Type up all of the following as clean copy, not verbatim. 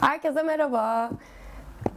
Herkese merhaba.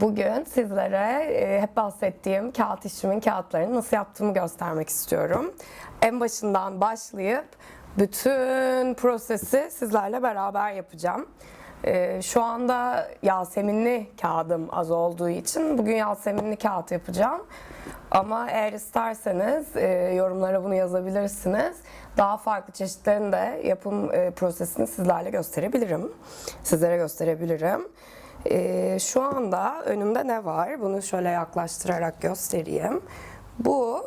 Bugün sizlere hep bahsettiğim kağıt işimin kağıtlarını nasıl yaptığımı göstermek istiyorum. En başından başlayıp bütün prosesi sizlerle beraber yapacağım. Şu anda Yaseminli kağıdım az olduğu için bugün Yaseminli kağıt yapacağım. Ama eğer isterseniz yorumlara bunu yazabilirsiniz. Daha farklı çeşitlerin de yapım prosesini sizlerle gösterebilirim. Sizlere gösterebilirim. Şu anda önümde ne var? Bunu şöyle yaklaştırarak göstereyim. Bu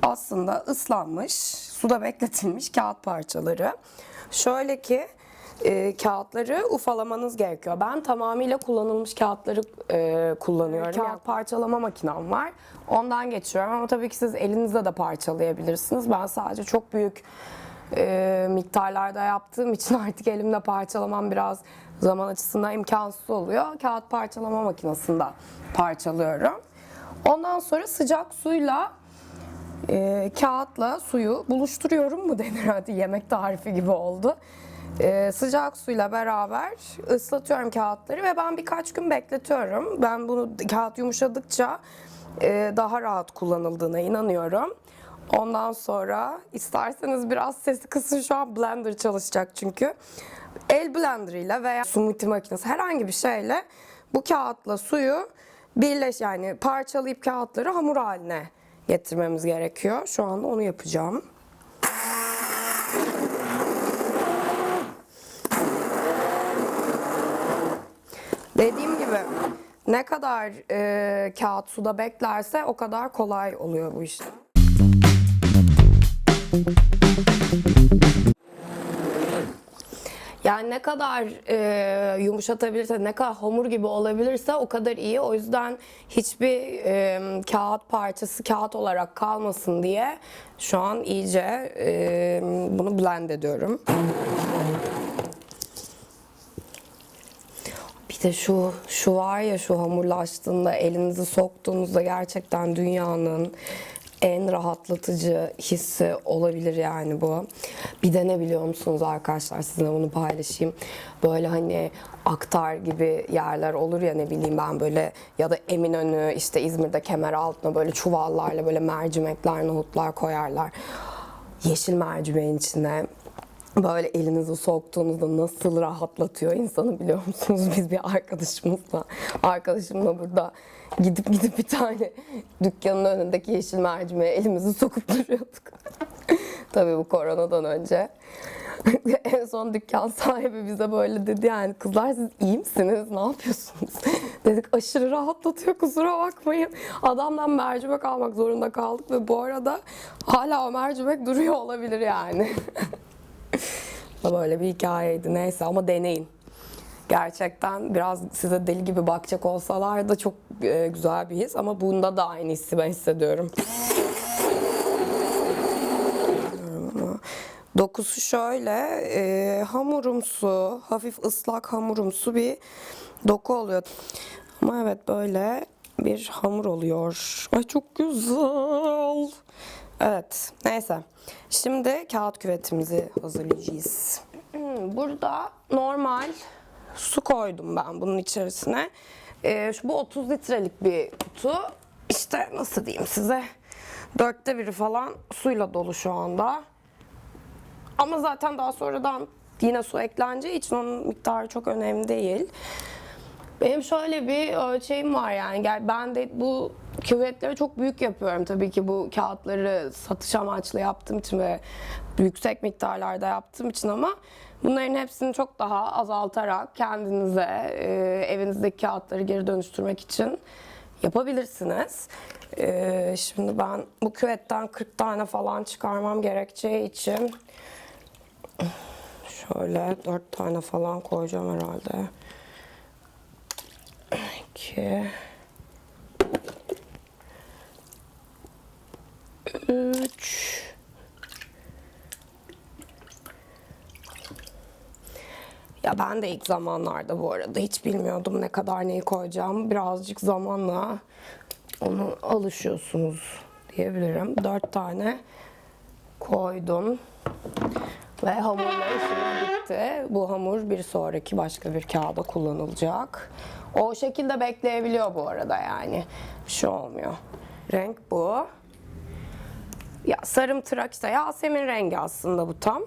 aslında ıslanmış, suda bekletilmiş kağıt parçaları. Şöyle ki kağıtları ufalamanız gerekiyor. Ben tamamıyla kullanılmış kağıtları kullanıyorum. Kağıt parçalama makinem var. Ondan geçiyorum ama tabii ki siz elinizle de parçalayabilirsiniz. Ben sadece çok büyük miktarlarda yaptığım için artık elimle parçalamam biraz zaman açısından imkansız oluyor. Kağıt parçalama makinesinde parçalıyorum. Ondan sonra sıcak suyla kağıtla suyu buluşturuyorum mu denir, hadi yemek tarifi gibi oldu. Sıcak suyla beraber ıslatıyorum kağıtları ve ben birkaç gün bekletiyorum. Ben bunu kağıt yumuşadıkça daha rahat kullanıldığına inanıyorum. Ondan sonra isterseniz biraz sesi kısın, şu an blender çalışacak çünkü. El blenderıyla veya smoothie makinesi herhangi bir şeyle bu kağıtla suyu yani parçalayıp kağıtları hamur haline getirmemiz gerekiyor. Şu anda onu yapacağım. Dediğim gibi ne kadar kağıt suda beklerse o kadar kolay oluyor bu işlem. Yani ne kadar yumuşatabilirse, ne kadar hamur gibi olabilirse o kadar iyi. O yüzden hiçbir kağıt parçası kağıt olarak kalmasın diye şu an iyice bunu blend ediyorum. Bir de şu var ya, şu hamurlaştığında elinizi soktuğunuzda gerçekten dünyanın en rahatlatıcı hissi olabilir yani bu. Bir de ne biliyor musunuz arkadaşlar, sizinle bunu paylaşayım. Böyle hani aktar gibi yerler olur ya, ne bileyim ben, böyle ya da Eminönü, işte İzmir'de Kemeraltı'na böyle çuvallarla böyle mercimekler, nohutlar koyarlar. Yeşil mercimeğin içine böyle elinizi soktuğunuzda nasıl rahatlatıyor insanı biliyor musunuz? Biz bir arkadaşımla burada gidip bir tane dükkanın önündeki yeşil mercimeğe elimizi sokup duruyorduk. Tabii bu koronadan önce. En son dükkan sahibi bize böyle dedi, yani kızlar siz iyi misiniz? Ne yapıyorsunuz? Dedik aşırı rahatlatıyor, kusura bakmayın. Adamdan mercimek almak zorunda kaldık ve bu arada hala o mercimek duruyor olabilir yani. Böyle bir hikayeydi, neyse, ama deneyin. Gerçekten biraz size deli gibi bakacak olsalar da çok güzel bir his, ama bunda da aynı hissi ben hissediyorum. Dokusu şöyle hamurumsu, hafif ıslak hamurumsu bir doku oluyor. Ama evet, böyle bir hamur oluyor. Ay çok güzel. Evet, neyse. Şimdi kağıt küvetimizi hazırlayacağız. Burada normal su koydum ben bunun içerisine. Bu 30 litrelik bir kutu. İşte nasıl diyeyim size, 1/4 falan suyla dolu şu anda. Ama zaten daha sonradan yine su ekleneceği için onun miktarı çok önemli değil. Benim şöyle bir ölçeğim var yani. Ben de bu küvetleri çok büyük yapıyorum tabii ki, bu kağıtları satış amaçlı yaptığım için ve yüksek miktarlarda yaptığım için, ama bunların hepsini çok daha azaltarak kendinize evinizdeki kağıtları geri dönüştürmek için yapabilirsiniz. Şimdi ben bu küvetten 40 tane falan çıkarmam gerekeceği için şöyle 4 tane falan koyacağım herhalde. 2 3 Ya ben de ilk zamanlarda bu arada hiç bilmiyordum ne kadar neyi koyacağımı. Birazcık zamanla onu alışıyorsunuz diyebilirim. 4 tane koydum. Ve hamurla işimiz bitti. Bu hamur bir sonraki başka bir kağıda kullanılacak. O şekilde bekleyebiliyor bu arada yani. Bir şey olmuyor. Renk bu. Ya sarımtırak işte Yasemin rengi aslında bu tam.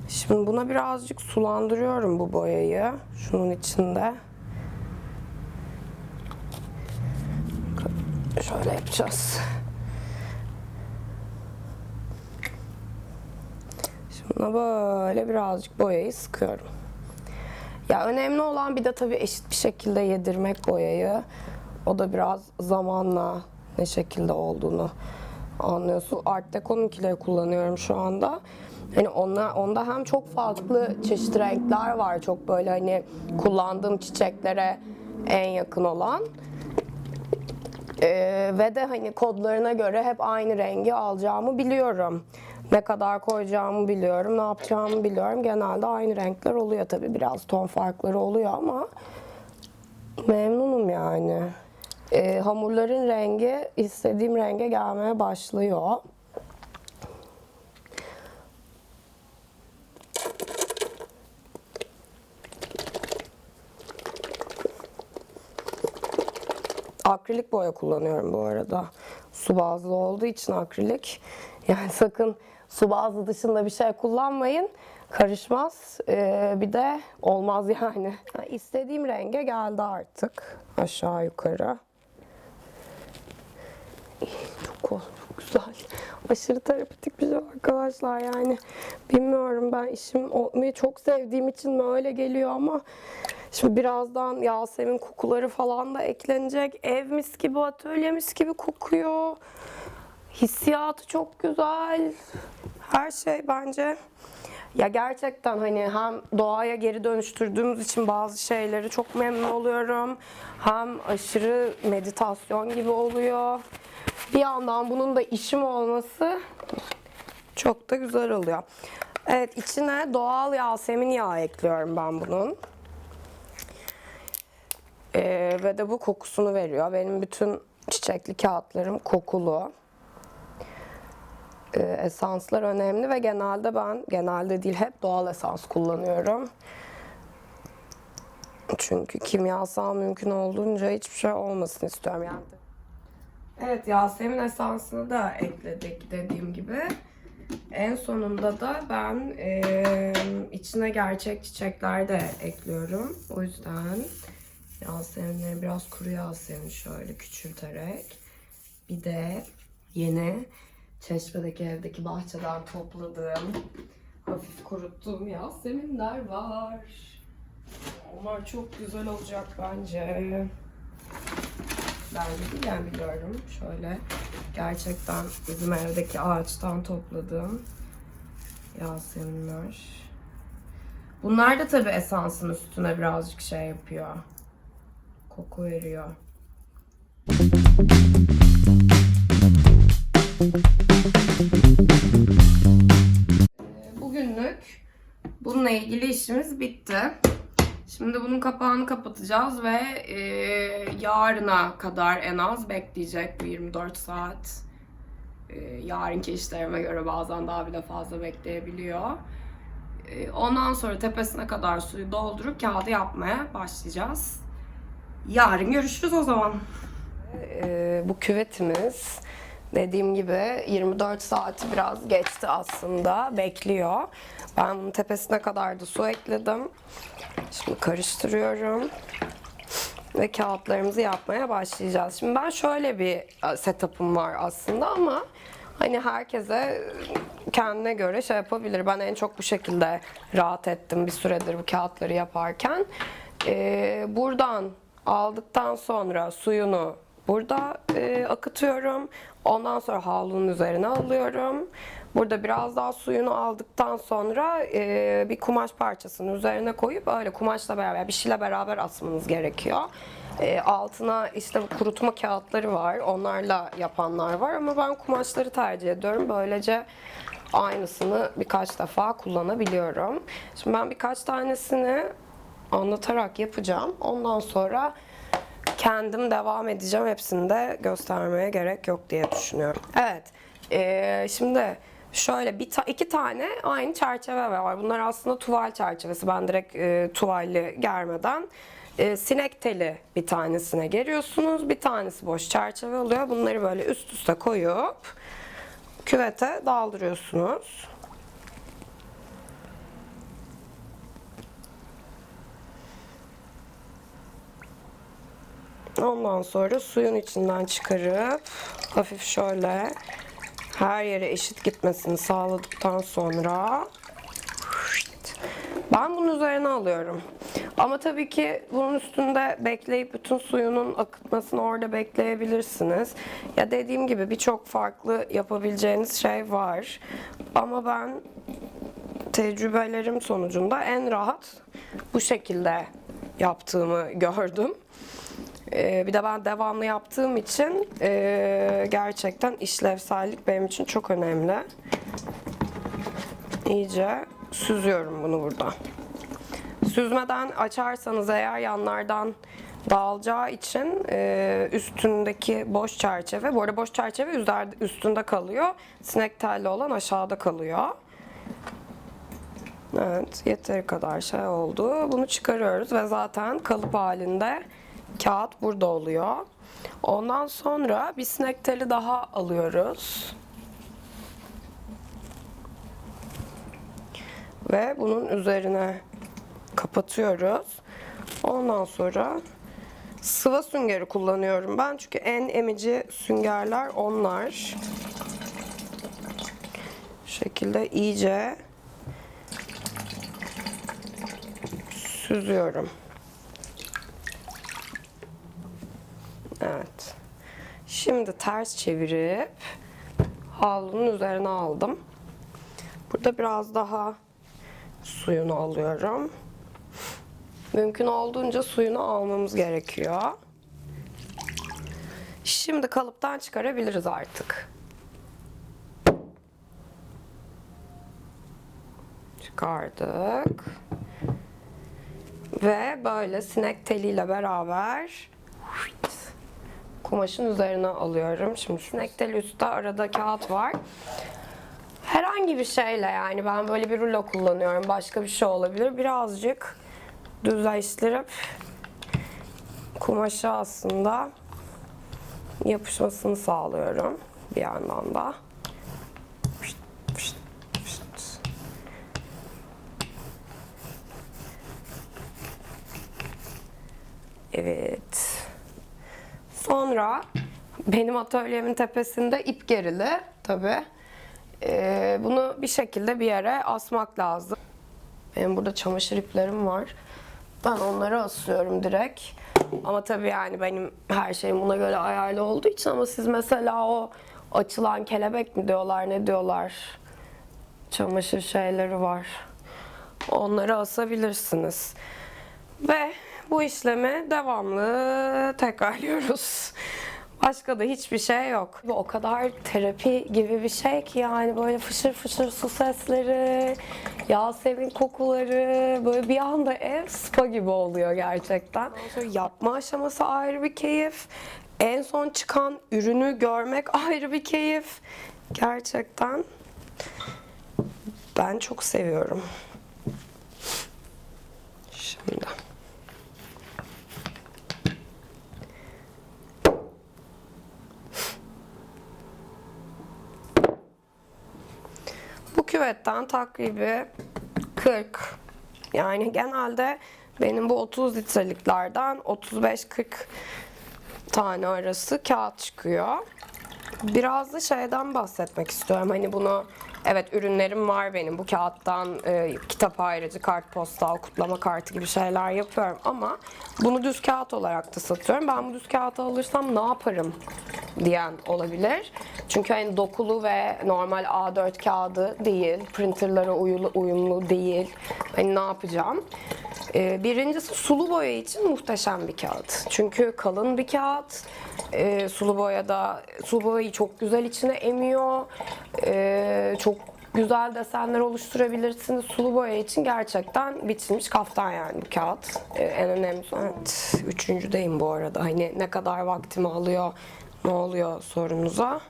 Şimdi buna birazcık sulandırıyorum bu boyayı. Şunun içinde. Şöyle yapacağız. Şimdi böyle birazcık boyayı sıkıyorum. Ya önemli olan bir de tabii eşit bir şekilde yedirmek boyayı. O da biraz zamanla ne şekilde olduğunu anlıyorsun. Art Deco'nunkileri kullanıyorum şu anda. Hani onda hem çok farklı çeşit renkler var. Çok böyle hani kullandığım çiçeklere en yakın olan. Ve de hani kodlarına göre hep aynı rengi alacağımı biliyorum. Ne kadar koyacağımı biliyorum, ne yapacağımı biliyorum. Genelde aynı renkler oluyor tabii. Biraz ton farkları oluyor ama memnunum yani. Hamurların rengi istediğim renge gelmeye başlıyor. Akrilik boya kullanıyorum bu arada. Su bazlı olduğu için akrilik. Yani sakın su bazlı dışında bir şey kullanmayın. Karışmaz. Bir de olmaz yani. İstediğim renge geldi artık. Aşağı yukarı. Çok güzel. Aşırı terapetik bir şey arkadaşlar yani. Bilmiyorum, ben işim olmayı çok sevdiğim için mi öyle geliyor ama şimdi birazdan Yasemin kokuları falan da eklenecek. Ev mis gibi, atölye mis gibi kokuyor. Hissiyatı çok güzel. Her şey bence. Ya gerçekten hani hem doğaya geri dönüştürdüğümüz için bazı şeyleri çok memnun oluyorum. Hem aşırı meditasyon gibi oluyor. Bir yandan bunun da işim olması çok da güzel oluyor. Evet, içine doğal Yasemin yağı ekliyorum ben bunun. Ve de bu kokusunu veriyor. Benim bütün çiçekli kağıtlarım kokulu. Esanslar önemli ve genelde değil hep doğal esans kullanıyorum. Çünkü kimyasal mümkün olduğunca hiçbir şey olmasını istiyorum yani. Evet, Yasemin esansını da ekledik dediğim gibi. En sonunda da ben içine gerçek çiçekler de ekliyorum. O yüzden Yaseminleri biraz kuru Yasemin şöyle küçülterek, bir de yeni Çeşme'deki evdeki bahçeden topladığım, hafif kuruttuğum Yaseminler var. Onlar çok güzel olacak bence. Bence değil yani, biliyorum. Şöyle gerçekten bizim evdeki ağaçtan topladığım Yaseminler. Bunlar da tabii esansın üstüne birazcık şey yapıyor. Koku veriyor. Bugünlük bununla ilgili işimiz bitti. Şimdi bunun kapağını kapatacağız ve yarına kadar en az bekleyecek bu 24 saat. Yarınki işlerime göre bazen daha bile fazla bekleyebiliyor. Ondan sonra tepesine kadar suyu doldurup kağıdı yapmaya başlayacağız. Yarın görüşürüz o zaman. Bu küvetimiz dediğim gibi 24 saati biraz geçti aslında. Bekliyor. Ben bunun tepesine kadar da su ekledim. Şimdi karıştırıyorum. Ve kağıtlarımızı yapmaya başlayacağız. Şimdi ben şöyle bir setup'ım var aslında ama hani herkese kendine göre şey yapabilir. Ben en çok bu şekilde rahat ettim bir süredir bu kağıtları yaparken. Buradan aldıktan sonra suyunu burada akıtıyorum. Ondan sonra havlunun üzerine alıyorum. Burada biraz daha suyunu aldıktan sonra bir kumaş parçasının üzerine koyup öyle kumaşla beraber, bir şeyle beraber asmanız gerekiyor. Altına işte kurutma kağıtları var. Onlarla yapanlar var ama ben kumaşları tercih ediyorum. Böylece aynısını birkaç defa kullanabiliyorum. Şimdi ben birkaç tanesini anlatarak yapacağım. Ondan sonra kendim devam edeceğim. Hepsini de göstermeye gerek yok diye düşünüyorum. Evet. Şimdi Şöyle iki tane aynı çerçeve var. Bunlar aslında tuval çerçevesi. Ben direkt tuvalli germeden sinek teli bir tanesine geriyorsunuz. Bir tanesi boş çerçeve oluyor. Bunları böyle üst üste koyup küvete daldırıyorsunuz. Ondan sonra suyun içinden çıkarıp hafif şöyle her yere eşit gitmesini sağladıktan sonra ben bunun üzerine alıyorum. Ama tabii ki bunun üstünde bekleyip bütün suyunun akıtmasını orada bekleyebilirsiniz. Ya dediğim gibi birçok farklı yapabileceğiniz şey var. Ama ben tecrübelerim sonucunda en rahat bu şekilde yaptığımı gördüm. Bir de ben devamlı yaptığım için gerçekten işlevsellik benim için çok önemli. İyice süzüyorum bunu burada. Süzmeden açarsanız eğer yanlardan dağılacağı için üstündeki boş çerçeve, bu arada boş çerçeve üstünde kalıyor. Sinek telli olan aşağıda kalıyor. Evet, yeteri kadar şey oldu. Bunu çıkarıyoruz ve zaten kalıp halinde kağıt burada oluyor. Ondan sonra bir sinek teli daha alıyoruz. Ve bunun üzerine kapatıyoruz. Ondan sonra sıva süngeri kullanıyorum ben. Çünkü en emici süngerler onlar. Bu şekilde iyice süzüyorum. Evet. Şimdi ters çevirip havlunun üzerine aldım. Burada biraz daha suyunu alıyorum. Mümkün olduğunca suyunu almamız gerekiyor. Şimdi kalıptan çıkarabiliriz artık. Çıkardık. Ve böyle sinek teliyle beraber kumaşın üzerine alıyorum. Şimdi sinek teli üstte, arada kağıt var. Herhangi bir şeyle, yani ben böyle bir rulo kullanıyorum. Başka bir şey olabilir. Birazcık düzleştirip kumaşa aslında yapışmasını sağlıyorum bir yandan da. Evet. Sonra benim atölyemin tepesinde ip gerili tabii. Bunu bir şekilde bir yere asmak lazım. Benim burada çamaşır iplerim var. Ben onları asıyorum direkt. Ama tabii yani benim her şeyim buna göre ayarlı olduğu için, ama siz mesela o açılan kelebek mi diyorlar, ne diyorlar? Çamaşır şeyleri var. Onları asabilirsiniz. Ve bu işlemi devamlı tekrarlıyoruz. Başka da hiçbir şey yok. O kadar terapi gibi bir şey ki, yani böyle fışır fışır su sesleri, Yasemin kokuları, böyle bir anda ev spa gibi oluyor gerçekten. Yapma aşaması ayrı bir keyif. En son çıkan ürünü görmek ayrı bir keyif. Gerçekten ben çok seviyorum. Şimdi bu küvetten takribi 40, yani genelde benim bu 30 litreliklerden 35-40 tane arası kağıt çıkıyor. Biraz da şeyden bahsetmek istiyorum. Hani bunu, evet, ürünlerim var benim. Bu kağıttan kitap ayrıcı, kartpostal, kutlama kartı gibi şeyler yapıyorum. Ama bunu düz kağıt olarak da satıyorum. Ben bu düz kağıtı alırsam ne yaparım diyen olabilir. Çünkü hani dokulu ve normal A4 kağıdı değil. Printerlara uyumlu değil. Hani ne yapacağım? Birincisi sulu boya için muhteşem bir kağıt. Çünkü kalın bir kağıt. Sulu boyayı çok güzel içine emiyor. Çok güzel desenler oluşturabilirsiniz. Sulu boya için gerçekten biçilmiş kaftan yani bu kağıt. En önemlisi. Evet, üçüncüdeyim bu arada. Hani ne kadar vaktimi alıyor, ne oluyor sorunuza.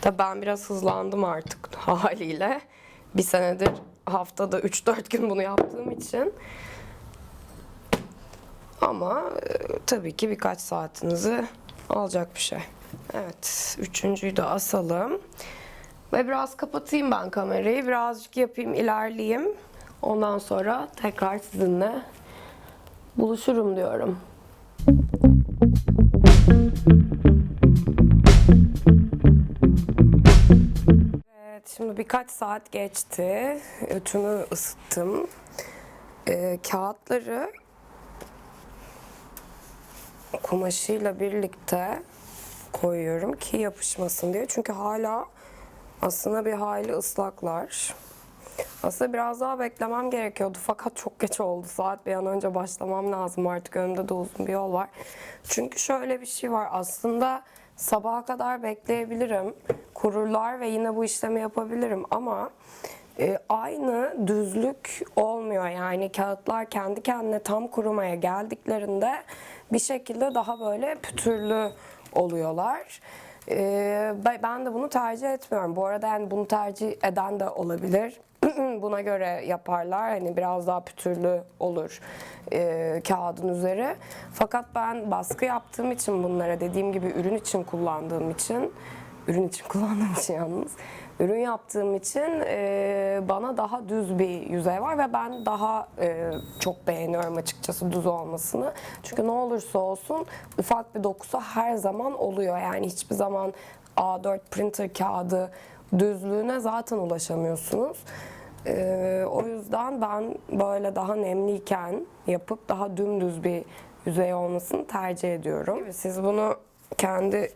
Tabii ben biraz hızlandım artık haliyle. Bir senedir haftada 3-4 gün bunu yaptığım için. Ama tabii ki birkaç saatinizi alacak bir şey. Evet, üçüncüyü de asalım. Ve biraz kapatayım ben kamerayı. Birazcık yapayım, ilerleyeyim. Ondan sonra tekrar sizinle buluşurum diyorum. Evet, şimdi birkaç saat geçti. Ütümü ısıttım. Kağıtları kumaşıyla birlikte koyuyorum ki yapışmasın diye. Çünkü hala aslında bir hayli ıslaklar. Aslında biraz daha beklemem gerekiyordu fakat çok geç oldu. Saat bir an önce başlamam lazım, artık önümde de uzun bir yol var. Çünkü şöyle bir şey var, aslında sabaha kadar bekleyebilirim. Kururlar ve yine bu işlemi yapabilirim ama aynı düzlük olmuyor. Yani kağıtlar kendi kendine tam kurumaya geldiklerinde bir şekilde daha böyle pütürlü oluyorlar. Ben de bunu tercih etmiyorum. Bu arada yani bunu tercih eden de olabilir. Buna göre yaparlar. Hani biraz daha pütürlü olur kağıdın üzeri. Fakat ben baskı yaptığım için bunlara, dediğim gibi ürün için kullandığım için yalnız, ürün yaptığım için bana daha düz bir yüzey var ve ben daha çok beğeniyorum açıkçası düz olmasını. Çünkü ne olursa olsun ufak bir dokusu her zaman oluyor. Yani hiçbir zaman A4 printer kağıdı düzlüğüne zaten ulaşamıyorsunuz. O yüzden ben böyle daha nemliyken yapıp daha dümdüz bir yüzey olmasını tercih ediyorum. Siz bunu kendi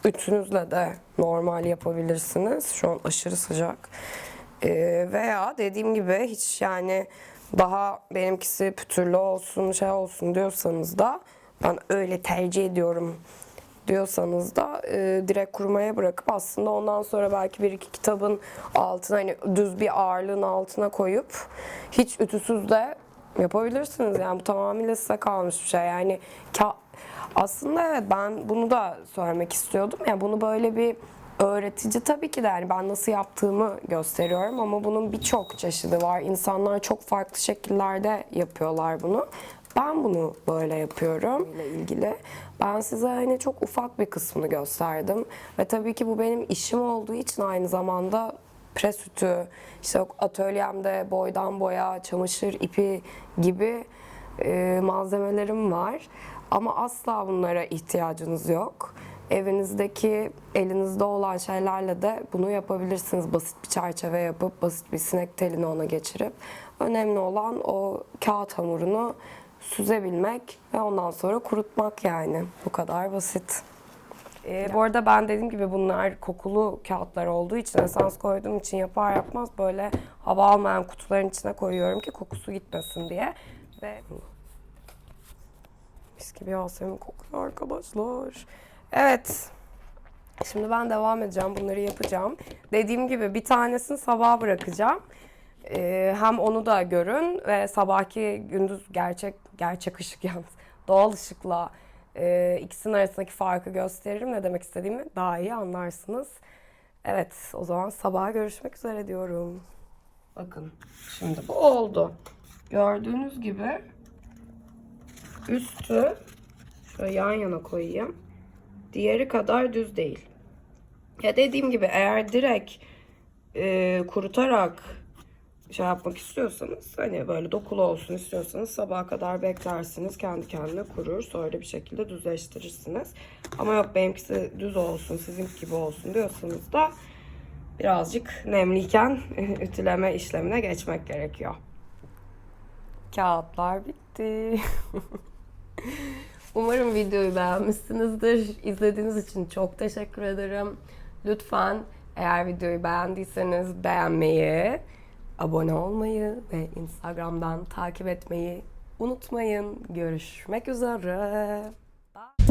ütünüzle de normal yapabilirsiniz. Şu an aşırı sıcak. Veya dediğim gibi hiç yani daha benimkisi pütürlü olsun, şey olsun diyorsanız da, ben öyle tercih ediyorum diyorsanız da direkt kurumaya bırakıp aslında ondan sonra belki bir iki kitabın altına, hani düz bir ağırlığın altına koyup hiç ütüsüz de yapabilirsiniz. Yani bu tamamıyla size kalmış bir şey. Yani aslında evet, ben bunu da söylemek istiyordum. Yani bunu böyle bir öğretici tabii ki de, yani ben nasıl yaptığımı gösteriyorum ama bunun birçok çeşidi var. İnsanlar çok farklı şekillerde yapıyorlar bunu. Ben bunu böyle yapıyorum ile ilgili. Ben size hani çok ufak bir kısmını gösterdim. Ve tabii ki bu benim işim olduğu için aynı zamanda pres ütü, işte atölyemde boydan boya, çamaşır ipi gibi malzemelerim var. Ama asla bunlara ihtiyacınız yok. Evinizdeki, elinizde olan şeylerle de bunu yapabilirsiniz. Basit bir çerçeve yapıp, basit bir sinek telini ona geçirip. Önemli olan o kağıt hamurunu süzebilmek ve ondan sonra kurutmak yani. Bu kadar basit. Bu arada ben dediğim gibi bunlar kokulu kağıtlar olduğu için, esans koyduğum için yapar yapmaz böyle hava almayan kutuların içine koyuyorum ki kokusu gitmesin diye. Ve mis gibi Yasemin kokuyor arkadaşlar. Evet. Şimdi ben devam edeceğim. Bunları yapacağım. Dediğim gibi bir tanesini sabaha bırakacağım. Hem onu da görün ve sabahki gündüz gerçek ışık, yalnız doğal ışıkla ikisinin arasındaki farkı gösteririm. Ne demek istediğimi daha iyi anlarsınız. Evet, o zaman sabaha görüşmek üzere diyorum. Bakın şimdi bu oldu. Gördüğünüz gibi üstü şöyle yan yana koyayım. Diğeri kadar düz değil. Ya dediğim gibi eğer direkt kurutarak şey yapmak istiyorsanız, hani böyle dokulu olsun istiyorsanız sabaha kadar beklersiniz, kendi kendine kurur, sonra bir şekilde düzleştirirsiniz. Ama yok benimkisi düz olsun, sizin gibi olsun diyorsanız da birazcık nemliyken ütüleme işlemine geçmek gerekiyor. Kağıtlar bitti. Umarım videoyu beğenmişsinizdir. İzlediğiniz için çok teşekkür ederim. Lütfen eğer videoyu beğendiyseniz beğenmeyi, abone olmayı ve Instagram'dan takip etmeyi unutmayın. Görüşmek üzere. Bye.